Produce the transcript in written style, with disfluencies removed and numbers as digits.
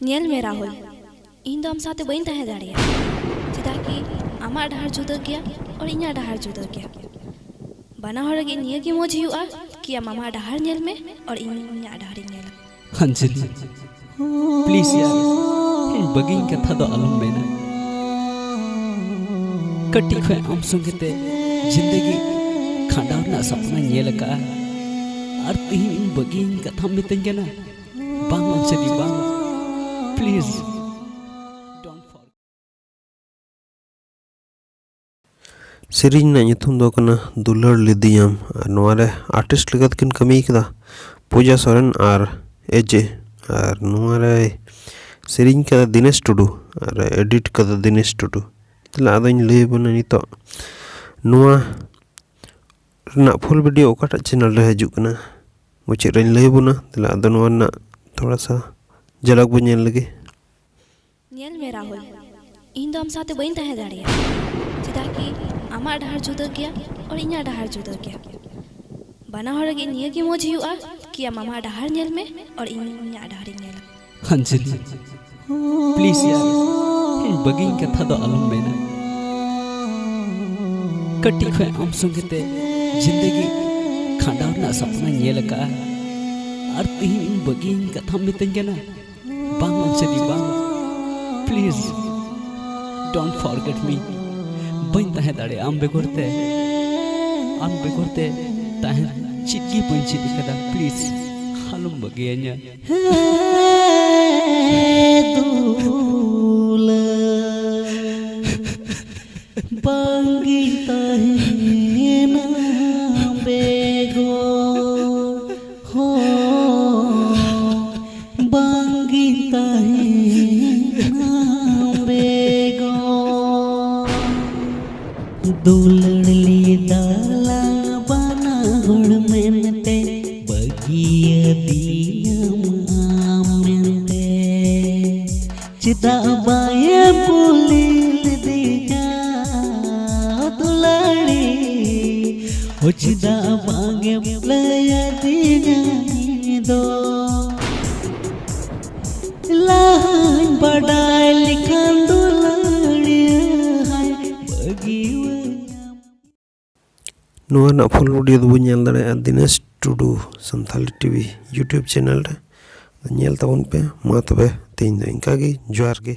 ᱧᱮᱞ ᱢᱮ ᱨᱟᱦᱩᱞ, ᱤᱧ ᱫᱚ ᱟᱢ ᱥᱟᱶᱛᱮ ᱵᱟᱹᱧ ᱛᱟᱦᱮᱸ ᱫᱟᱲᱮᱭᱟᱜᱼᱟ ᱪᱮᱫᱟᱜ ᱠᱤ ᱟᱢᱟᱜ ᱰᱟᱦᱟर ᱡᱩᱫᱟᱹ ᱜᱮᱭᱟ और ᱤᱧᱟᱹᱜ ᱰᱟᱦᱟर ᱡᱩᱫᱟᱹ ᱜᱮᱭᱟ। ᱵᱟᱱᱟ ᱦᱚᱲ ᱜᱮ ᱱᱤᱭᱟᱹ ᱜᱮ ᱢᱚᱡᱽ ᱦᱩᱭᱩᱜᱼᱟ कि ᱟᱢ ᱟᱢᱟᱜ ᱰᱟᱦᱟर ᱧᱮᱞ ᱢᱮ और ᱤᱧ ᱤᱧᱟᱹᱜ ᱰᱟᱦᱟᱨᱤᱧ ᱧᱮᱞᱟ। अंजलि प्लीज यार बगी कथा दो आलम मेना कटी खो आम संगते जिंदगी खांडाव ना सपना नेल का और तीन बगी कथा मितन जना बांग अंजलि बांग प्लीज डोंट फॉरगेट। सेरिन ना nyutum do kana दुलर लिदियम और नोरे आर्टिस्ट लगत किन कमी कदा पूजा सोरेन और एजे और नोरे सेरिन का दिनेश टुडू और एडिट का दिनेश टुडू तला आदों ले बना नितो नोआ ना फुल वीडियो ओकाटा चैनल रे हजू कना मुझे रेन ले बना तला आदों नोआ ना थोड़ा सा झलक बुझेन लगे। ᱧᱮᱞ ᱢᱮ ᱨᱟᱦᱩᱞ, ᱤᱧ ᱫᱚ ᱟᱢ ᱥᱟᱶᱛᱮ ᱵᱟᱹᱧ ᱛᱟᱦᱮᱸ ᱫᱟᱲᱮᱭᱟᱜᱼᱟ ᱪᱮᱫᱟᱜ ᱠᱤ ᱟᱢᱟᱜ ᱰᱟᱦᱟर ᱡᱩᱫᱟᱹ ᱜᱮᱭᱟ और ᱤᱧᱟᱹᱜ ᱰᱟᱦᱟर ᱡᱩᱫᱟᱹ ᱜᱮᱭᱟ। ᱵᱟᱱᱟ ᱦᱚᱲ ᱜᱮ ᱱᱤᱭᱟᱹ ᱜᱮ ᱢᱚᱡᱽ ᱦᱩᱭᱩᱜᱼᱟ कि ᱟᱢ ᱟᱢᱟᱜ ᱰᱟᱦᱟर ᱧᱮᱞ ᱢᱮ और ᱤᱧ ᱤᱧᱟᱹᱜ ᱰᱟᱦᱟᱨᱤᱧ ᱧᱮᱞᱟ। अंजलि प्लीज यार बगी कथा दो आलम मेना कटी खो आम संगते जिंदगी खांडाव ना सपना नेल का और तीन बगी कथा मितन जना बांग अंजलि बांग प्लीज डोंट फॉरगेट मी बन तहे दाड़े आम बेगोरते तहे चिटकी पंची दिखदा प्लीज हालम बगियाnya। Bangi tahina bego ho bangi tahina bego दुलड़ ली दाला बना गुड़ मेनते बगिया दियम आमते चिदा बाये पुलिल दिया दुलड़ी हो चिदा बागे प्लया दिया दो लाइन बड़ाई लिखन दुलड़ी हाय बगिया नोआ ना फुल वीडियो दो बुझेन दाड़े Dinesh Tudu Santali TV YouTube channel रे नेल ताबन पे मा तबे तेन दो इनका गे जोहार गे।